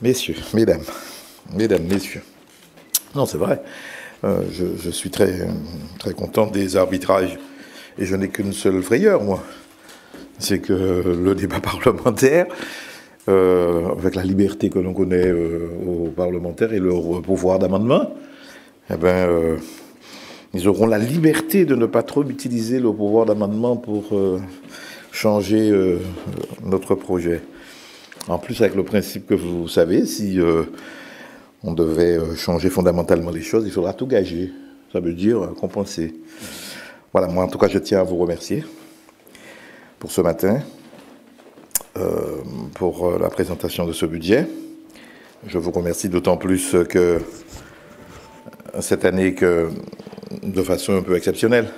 Messieurs, mesdames, messieurs. Non, c'est vrai. Je suis très content des arbitrages. Et je n'ai qu'une seule frayeur, moi. C'est que le débat parlementaire, avec la liberté que l'on connaît aux parlementaires et leur pouvoir d'amendement, eh bien, ils auront la liberté de ne pas trop utiliser le pouvoir d'amendement pour changer notre projet. En plus, avec le principe que vous savez, si on devait changer fondamentalement les choses, il faudra tout gager. Ça veut dire compenser. Voilà, moi en tout cas, je tiens à vous remercier pour ce matin, pour la présentation de ce budget. Je vous remercie d'autant plus que cette année, de façon un peu exceptionnelle,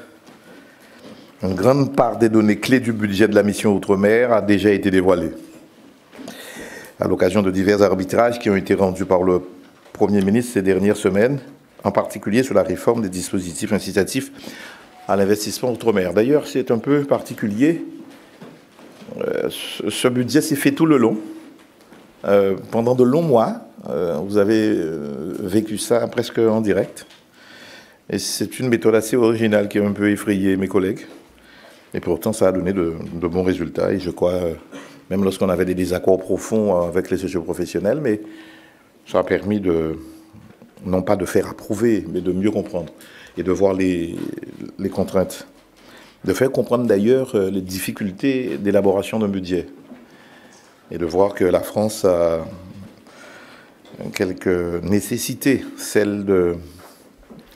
une grande part des données clés du budget de la mission Outre-mer a déjà été dévoilée, à l'occasion de divers arbitrages qui ont été rendus par le Premier ministre ces dernières semaines, en particulier sur la réforme des dispositifs incitatifs à l'investissement outre-mer. D'ailleurs, c'est un peu particulier. Ce budget s'est fait tout le long. Pendant de longs mois, vous avez vécu ça presque en direct. Et c'est une méthode assez originale qui a un peu effrayé mes collègues. Et pourtant, ça a donné de bons résultats. Et je crois, même lorsqu'on avait des désaccords profonds avec les socioprofessionnels, mais ça a permis non pas de faire approuver, mais de mieux comprendre et de voir les contraintes. De faire comprendre d'ailleurs les difficultés d'élaboration d'un budget. Et de voir que la France a quelques nécessités, celle de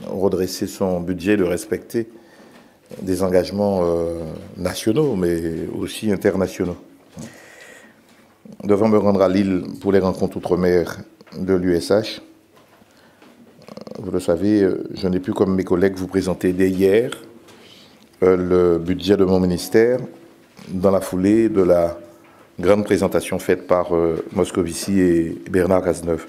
redresser son budget, de respecter des engagements nationaux, mais aussi internationaux. Devant me rendre à Lille pour les rencontres outre-mer de l'USH, vous le savez, je n'ai pu, comme mes collègues, vous présenter dès hier le budget de mon ministère dans la foulée de la grande présentation faite par Moscovici et Bernard Cazeneuve.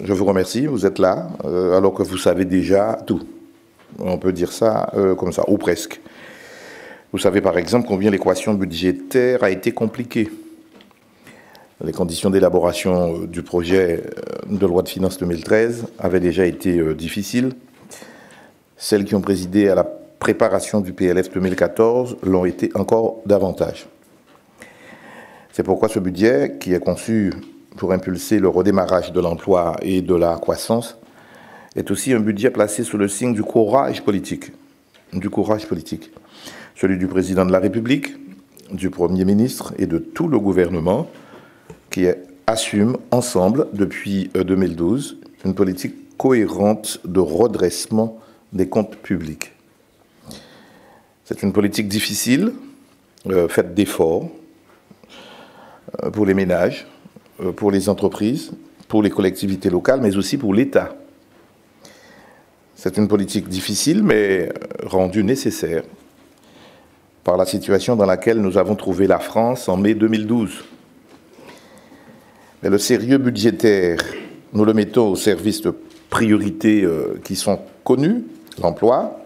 Je vous remercie, vous êtes là, alors que vous savez déjà tout. On peut dire ça comme ça, ou presque. Vous savez par exemple combien l'équation budgétaire a été compliquée. Les conditions d'élaboration du projet de loi de finances 2013 avaient déjà été difficiles. Celles qui ont présidé à la préparation du PLF 2014 l'ont été encore davantage. C'est pourquoi ce budget, qui est conçu pour impulser le redémarrage de l'emploi et de la croissance, est aussi un budget placé sous le signe du courage politique. Du courage politique. Celui du président de la République, du Premier ministre et de tout le gouvernement qui assume ensemble, depuis 2012, une politique cohérente de redressement des comptes publics. C'est une politique difficile, faite d'efforts pour les ménages, pour les entreprises, pour les collectivités locales, mais aussi pour l'État. C'est une politique difficile, mais rendue nécessaire par la situation dans laquelle nous avons trouvé la France en mai 2012. Mais le sérieux budgétaire, nous le mettons au service de priorités qui sont connues, l'emploi,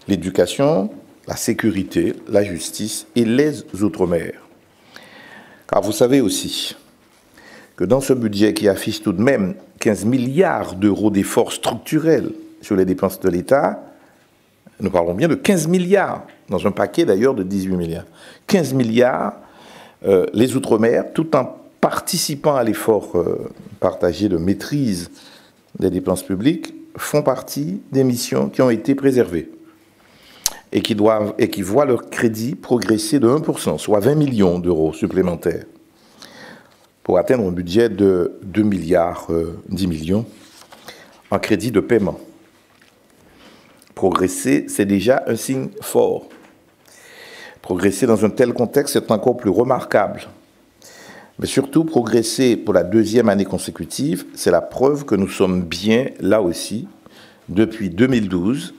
l'éducation, la sécurité, la justice et les outre-mer. Car vous savez aussi que dans ce budget qui affiche tout de même 15 milliards d'euros d'efforts structurels sur les dépenses de l'État, nous parlons bien de 15 milliards, dans un paquet d'ailleurs de 18 milliards. 15 milliards, les outre-mer, tout en participant à l'effort partagé de maîtrise des dépenses publiques, font partie des missions qui ont été préservées et qui voient leur crédit progresser de 1%, soit 20 millions d'euros supplémentaires, pour atteindre un budget de 2 milliards 10 millions en crédit de paiement. Progresser, c'est déjà un signe fort. Progresser dans un tel contexte est encore plus remarquable. Mais surtout, progresser pour la deuxième année consécutive, c'est la preuve que nous sommes bien, là aussi, depuis 2012,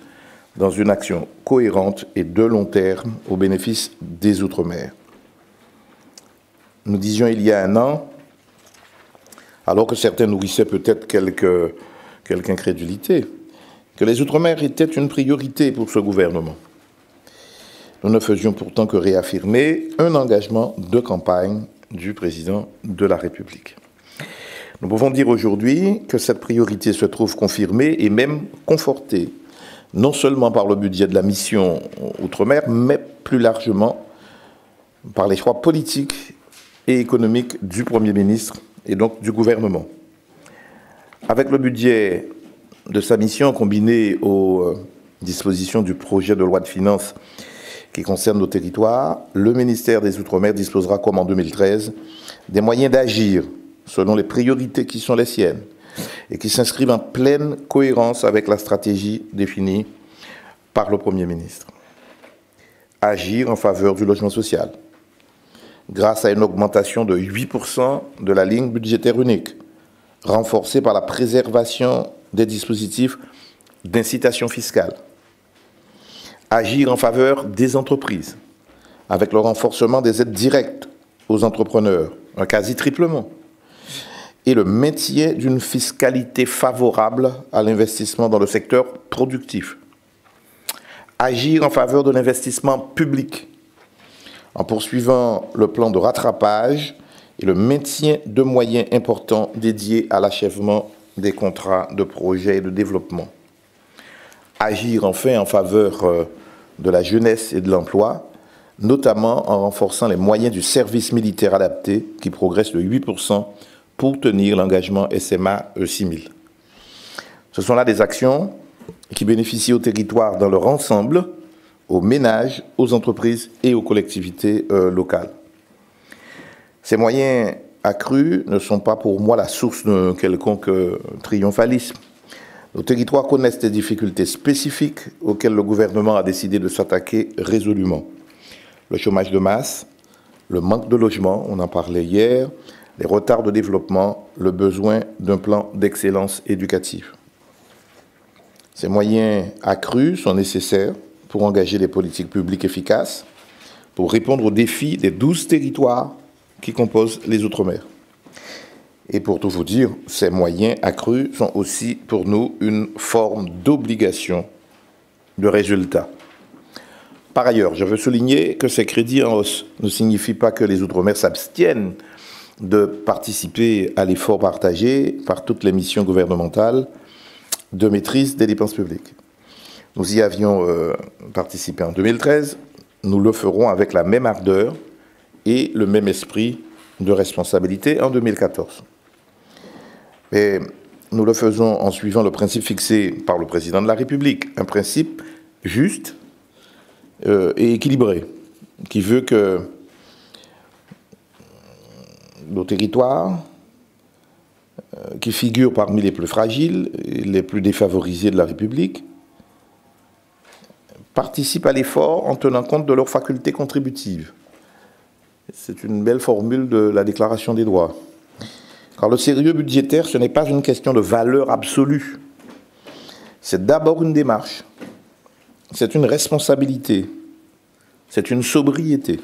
dans une action cohérente et de long terme au bénéfice des Outre-mer. Nous disions il y a un an, alors que certains nourrissaient peut-être quelque incrédulité, que les Outre-mer étaient une priorité pour ce gouvernement. Nous ne faisions pourtant que réaffirmer un engagement de campagne du président de la République. Nous pouvons dire aujourd'hui que cette priorité se trouve confirmée et même confortée, non seulement par le budget de la mission Outre-mer, mais plus largement par les choix politiques et économiques du Premier ministre et donc du gouvernement. Avec le budget de sa mission combiné aux dispositions du projet de loi de finances qui concerne nos territoires, le ministère des Outre-mer disposera, comme en 2013, des moyens d'agir selon les priorités qui sont les siennes et qui s'inscrivent en pleine cohérence avec la stratégie définie par le Premier ministre. Agir en faveur du logement social, grâce à une augmentation de 8% de la ligne budgétaire unique, renforcée par la préservation des dispositifs d'incitation fiscale. Agir en faveur des entreprises, avec le renforcement des aides directes aux entrepreneurs, un quasi-triplement, et le maintien d'une fiscalité favorable à l'investissement dans le secteur productif. Agir en faveur de l'investissement public, en poursuivant le plan de rattrapage et le maintien de moyens importants dédiés à l'achèvement des contrats de projet et de développement. Agir enfin en faveur de la jeunesse et de l'emploi, notamment en renforçant les moyens du service militaire adapté, qui progresse de 8% pour tenir l'engagement SMA E6000. Ce sont là des actions qui bénéficient aux territoires dans leur ensemble, aux ménages, aux entreprises et aux collectivités locales. Ces moyens accrus ne sont pas pour moi la source d'un quelconque triomphalisme. Nos territoires connaissent des difficultés spécifiques auxquelles le gouvernement a décidé de s'attaquer résolument. Le chômage de masse, le manque de logement, on en parlait hier, les retards de développement, le besoin d'un plan d'excellence éducative. Ces moyens accrus sont nécessaires pour engager des politiques publiques efficaces, pour répondre aux défis des 12 territoires qui composent les Outre-mer. Et pour tout vous dire, ces moyens accrus sont aussi pour nous une forme d'obligation de résultat. Par ailleurs, je veux souligner que ces crédits en hausse ne signifient pas que les Outre-mer s'abstiennent de participer à l'effort partagé par toutes les missions gouvernementales de maîtrise des dépenses publiques. Nous y avions participé en 2013, nous le ferons avec la même ardeur et le même esprit de responsabilité en 2014. Et nous le faisons en suivant le principe fixé par le président de la République, un principe juste et équilibré, qui veut que nos territoires, qui figurent parmi les plus fragiles et les plus défavorisés de la République, participent à l'effort en tenant compte de leurs facultés contributives. C'est une belle formule de la Déclaration des droits. Car le sérieux budgétaire, ce n'est pas une question de valeur absolue. C'est d'abord une démarche. C'est une responsabilité. C'est une sobriété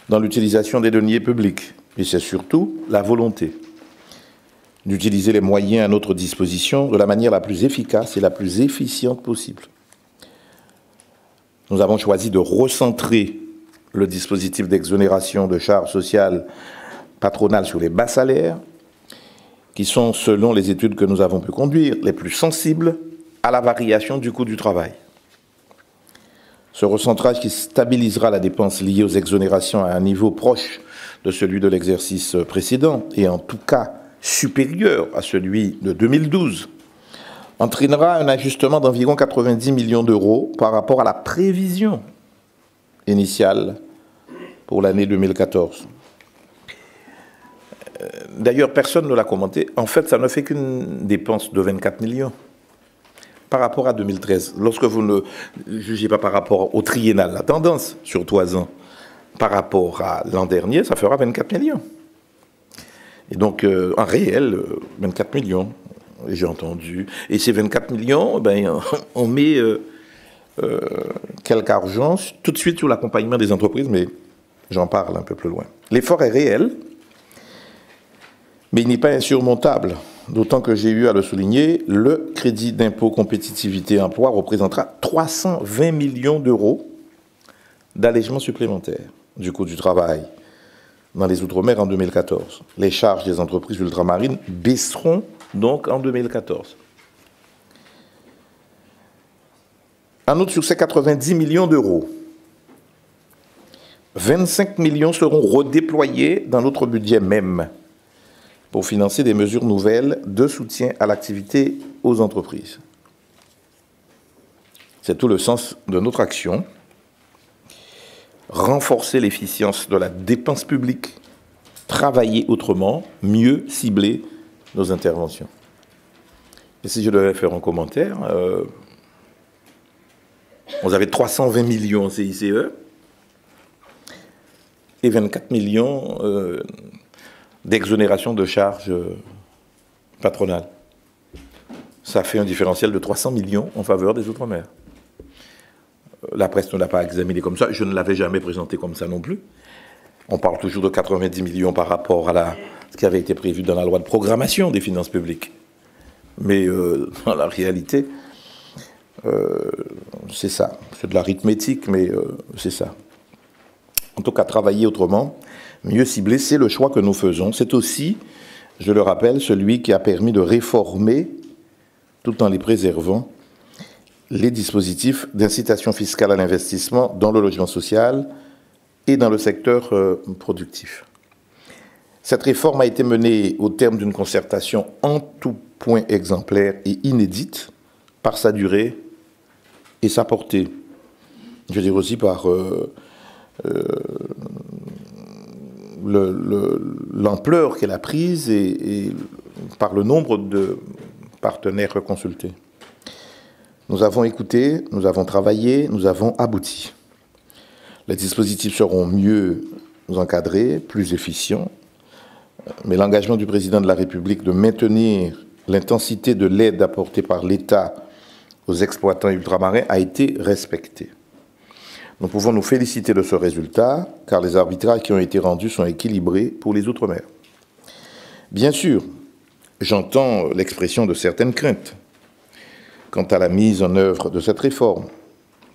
dans l'utilisation des deniers publics. Et c'est surtout la volonté d'utiliser les moyens à notre disposition de la manière la plus efficace et la plus efficiente possible. Nous avons choisi de recentrer le dispositif d'exonération de charges sociales patronales sur les bas salaires, qui sont, selon les études que nous avons pu conduire, les plus sensibles à la variation du coût du travail. Ce recentrage qui stabilisera la dépense liée aux exonérations à un niveau proche de celui de l'exercice précédent, et en tout cas supérieur à celui de 2012, entraînera un ajustement d'environ 90 millions d'euros par rapport à la prévision initiale pour l'année 2014. D'ailleurs, personne ne l'a commenté. En fait, ça ne fait qu'une dépense de 24 millions par rapport à 2013. Lorsque vous ne jugez pas par rapport au triennal, la tendance sur 3 ans, par rapport à l'an dernier, ça fera 24 millions. Et donc, en réel, 24 millions, j'ai entendu. Et ces 24 millions, ben, on met quelque argent tout de suite sur l'accompagnement des entreprises, mais j'en parle un peu plus loin. L'effort est réel, mais il n'est pas insurmontable, d'autant que j'ai eu à le souligner, le crédit d'impôt compétitivité emploi représentera 320 millions d'euros d'allègement supplémentaire du coût du travail dans les Outre-mer en 2014. Les charges des entreprises ultramarines baisseront donc en 2014. En outre, sur ces 90 millions d'euros, 25 millions seront redéployés dans notre budget même pour financer des mesures nouvelles de soutien à l'activité aux entreprises. C'est tout le sens de notre action. Renforcer l'efficience de la dépense publique, travailler autrement, mieux cibler nos interventions. Et si je devais faire un commentaire, vous avez 320 millions en CICE et 24 millions d'exonération de charges patronales. Ça fait un différentiel de 300 millions en faveur des Outre-mer. La presse ne l'a pas examiné comme ça, je ne l'avais jamais présenté comme ça non plus. On parle toujours de 90 millions par rapport à ce qui avait été prévu dans la loi de programmation des finances publiques. Mais dans la réalité, c'est ça. C'est de l'arithmétique, mais c'est ça. En tout cas, travailler autrement, mieux cibler, c'est le choix que nous faisons. C'est aussi, je le rappelle, celui qui a permis de réformer, tout en les préservant, les dispositifs d'incitation fiscale à l'investissement dans le logement social et dans le secteur productif. Cette réforme a été menée au terme d'une concertation en tout point exemplaire et inédite par sa durée et sa portée. Je veux dire aussi par l'ampleur qu'elle a prise et par le nombre de partenaires consultés. Nous avons écouté, nous avons travaillé, nous avons abouti. Les dispositifs seront mieux encadrés, plus efficients, mais l'engagement du président de la République de maintenir l'intensité de l'aide apportée par l'État aux exploitants ultramarins a été respecté. Nous pouvons nous féliciter de ce résultat, car les arbitrages qui ont été rendus sont équilibrés pour les Outre-mer. Bien sûr, j'entends l'expression de certaines craintes quant à la mise en œuvre de cette réforme,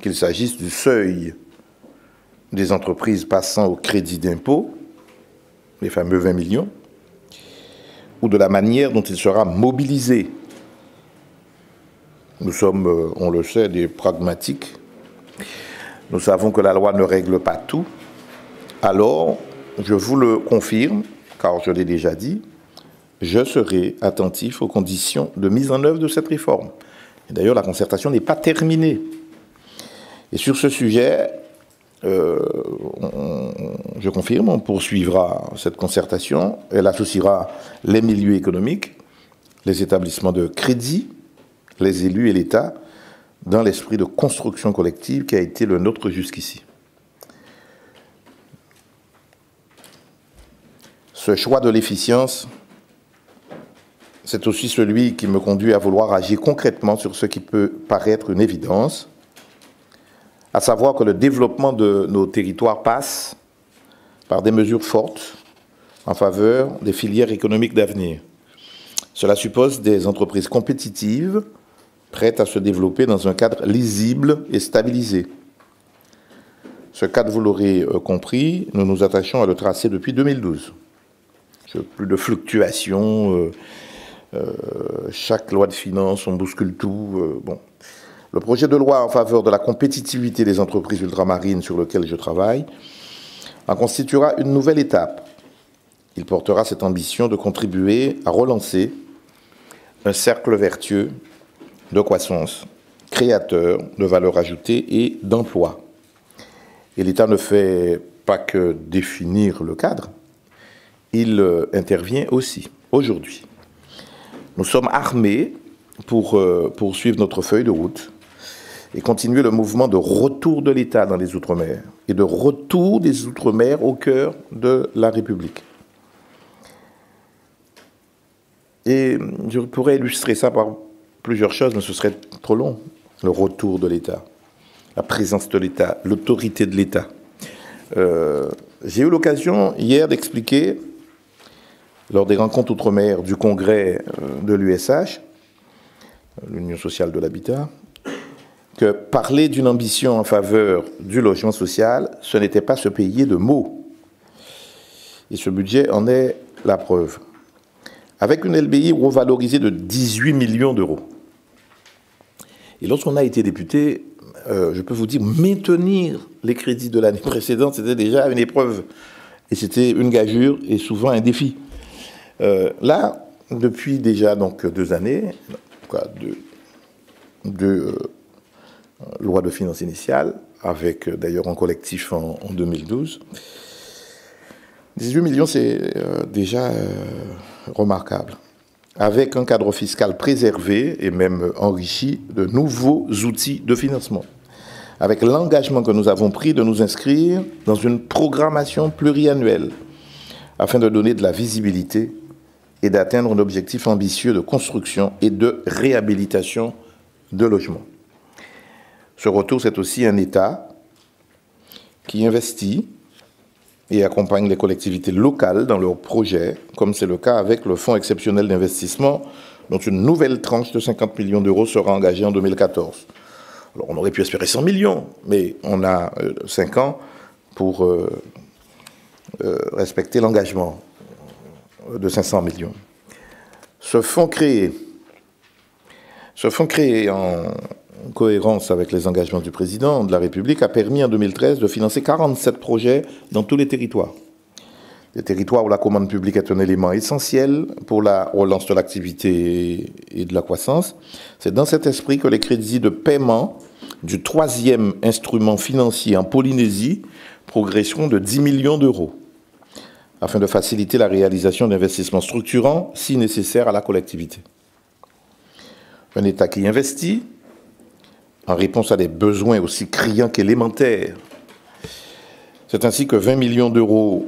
qu'il s'agisse du seuil des entreprises passant au crédit d'impôt, les fameux 20 millions, ou de la manière dont il sera mobilisé. Nous sommes, on le sait, des pragmatiques. Nous savons que la loi ne règle pas tout. Alors, je vous le confirme, car je l'ai déjà dit, je serai attentif aux conditions de mise en œuvre de cette réforme. D'ailleurs, la concertation n'est pas terminée. Et sur ce sujet, je confirme, on poursuivra cette concertation. Elle associera les milieux économiques, les établissements de crédit, les élus et l'État, dans l'esprit de construction collective qui a été le nôtre jusqu'ici. Ce choix de l'efficience, c'est aussi celui qui me conduit à vouloir agir concrètement sur ce qui peut paraître une évidence, à savoir que le développement de nos territoires passe par des mesures fortes en faveur des filières économiques d'avenir. Cela suppose des entreprises compétitives, prêtes à se développer dans un cadre lisible et stabilisé. Ce cadre, vous l'aurez compris, nous nous attachons à le tracer depuis 2012. Plus de fluctuations, chaque loi de finances, on bouscule tout. Bon. Le projet de loi en faveur de la compétitivité des entreprises ultramarines sur lequel je travaille en constituera une nouvelle étape. Il portera cette ambition de contribuer à relancer un cercle vertueux de croissance, créateur de valeur ajoutée et d'emploi. Et l'État ne fait pas que définir le cadre, il intervient aussi aujourd'hui. Nous sommes armés pour poursuivre notre feuille de route et continuer le mouvement de retour de l'État dans les Outre-mer et de retour des Outre-mer au cœur de la République. Et je pourrais illustrer ça par plusieurs choses, mais ce serait trop long. Le retour de l'État, la présence de l'État, l'autorité de l'État. J'ai eu l'occasion hier d'expliquer, lors des rencontres outre-mer du congrès de l'USH, l'Union sociale de l'habitat, que parler d'une ambition en faveur du logement social, ce n'était pas se payer de mots. Et ce budget en est la preuve. Avec une LBI revalorisée de 18 millions d'euros. Et lorsqu'on a été député, je peux vous dire, maintenir les crédits de l'année précédente, c'était déjà une épreuve. Et c'était une gageure et souvent un défi. Là, depuis déjà donc 2 années, deux lois de finances initiales, avec d'ailleurs un collectif en 2012, 18 millions, c'est déjà remarquable. Avec un cadre fiscal préservé et même enrichi de nouveaux outils de financement. Avec l'engagement que nous avons pris de nous inscrire dans une programmation pluriannuelle afin de donner de la visibilité et d'atteindre un objectif ambitieux de construction et de réhabilitation de logements. Ce retour, c'est aussi un État qui investit et accompagne les collectivités locales dans leurs projets, comme c'est le cas avec le Fonds exceptionnel d'investissement, dont une nouvelle tranche de 50 millions d'euros sera engagée en 2014. Alors, on aurait pu espérer 100 millions, mais on a 5 ans pour respecter l'engagement de 500 millions. Ce fonds créé en cohérence avec les engagements du président de la République a permis en 2013 de financer 47 projets dans tous les territoires. Des territoires où la commande publique est un élément essentiel pour la relance de l'activité et de la croissance. C'est dans cet esprit que les crédits de paiement du 3e instrument financier en Polynésie progresseront de 10 millions d'euros, afin de faciliter la réalisation d'investissements structurants si nécessaires à la collectivité. Un État qui investit en réponse à des besoins aussi criants qu'élémentaires. C'est ainsi que 20 millions d'euros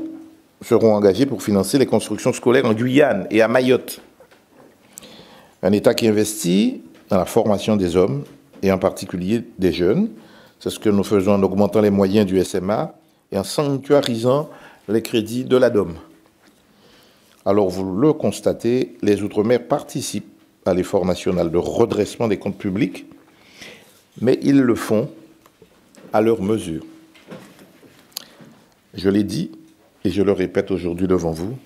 seront engagés pour financer les constructions scolaires en Guyane et à Mayotte. Un État qui investit dans la formation des hommes et en particulier des jeunes. C'est ce que nous faisons en augmentant les moyens du SMA et en sanctuarisant les crédits de l'ADOM. Alors vous le constatez, les Outre-mer participent à l'effort national de redressement des comptes publics, mais ils le font à leur mesure. Je l'ai dit et je le répète aujourd'hui devant vous,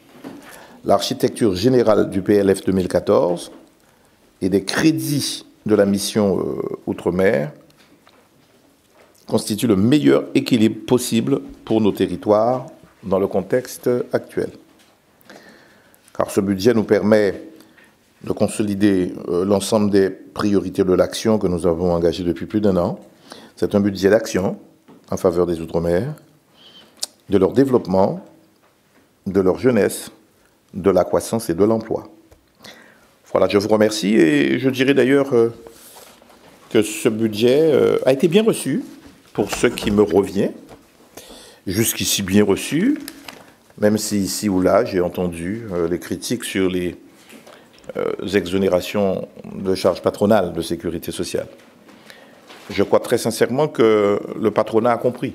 l'architecture générale du PLF 2014 et des crédits de la mission Outre-mer constitue le meilleur équilibre possible pour nos territoires dans le contexte actuel. Car ce budget nous permet de consolider l'ensemble des priorités de l'action que nous avons engagées depuis plus d'1 an. C'est un budget d'action en faveur des Outre-mer, de leur développement, de leur jeunesse, de la croissance et de l'emploi. Voilà, je vous remercie et je dirais d'ailleurs que ce budget a été bien reçu pour ce qui me revient, jusqu'ici bien reçu, même si ici ou là j'ai entendu les critiques sur les exonérations de charges patronales de sécurité sociale. Je crois très sincèrement que le patronat a compris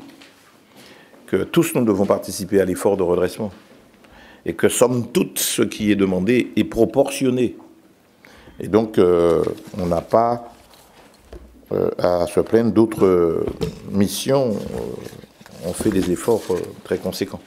que tous nous devons participer à l'effort de redressement et que somme toute ce qui est demandé est proportionné. Et donc on n'a pas à se plaindre d'autres missions. On fait des efforts très conséquents.